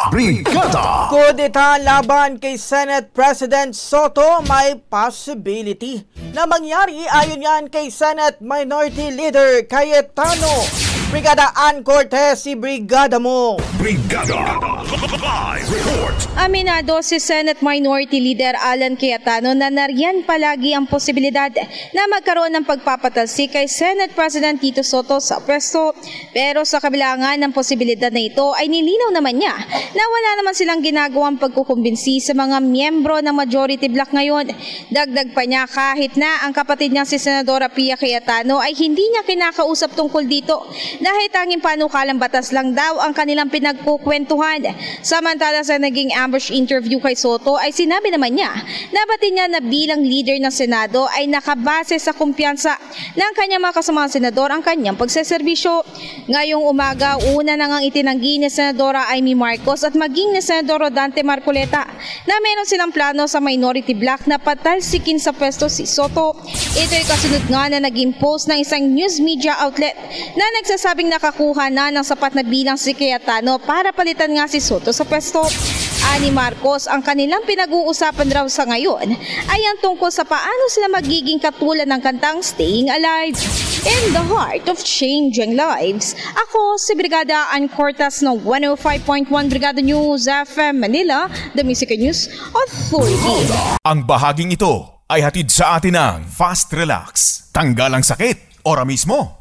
Brigada! Kudeta laban kay Senate President Soto may possibility na mangyari ayon yan kay Senate Minority Leader Cayetano. Brigada Ann Cortez, si Brigada mo. Brigada! Live report! Aminado si Senate Minority Leader Alan Cayetano na nariyan palagi ang posibilidad na magkaroon ng pagpapatalsik kay Senate President Tito Soto sa pwesto. Pero sa kabilangan ng posibilidad na ito ay nilinaw naman niya na wala naman silang ginagawang pagkukumbinsi sa mga miyembro ng majority bloc ngayon. Dagdag pa niya kahit na ang kapatid niya si Senadora Pia Cayetano ay hindi niya kinakausap tungkol dito dahil tanging panukalang batas lang daw ang kanilang pinagkukwentuhan. Samantala sa naging ambush interview kay Soto ay sinabi naman niya na batid niya na bilang leader ng Senado ay nakabase sa kumpiyansa ng kanyang mga kasamang senador ang kanyang pagseserbisyo. Ngayong umaga, una na ngang itinanggi ni Senadora Amy Marcos at maging ni Senador Rodante Marcoleta na meron silang plano sa minority bloc na patalsikin sa pwesto si Soto. Ito'y kasunod nga na naging post ng isang news media outlet na nagsasabing nakakuha na ng sapat na bilang si Cayetano para palitan nga si Soto sa pwesto. Ani Marcos, ang kanilang pinag-uusapan raw sa ngayon ay ang tungkol sa paano sila magiging katulad ng kantang Staying Alive. In the heart of changing lives, ako si Brigada Ann Cortez ng 105.1 Brigada News FM Manila, the Music News Authority. Ang bahaging ito ay hatid sa atin ng Fast Relax. Tanggal ang sakit, ora mismo.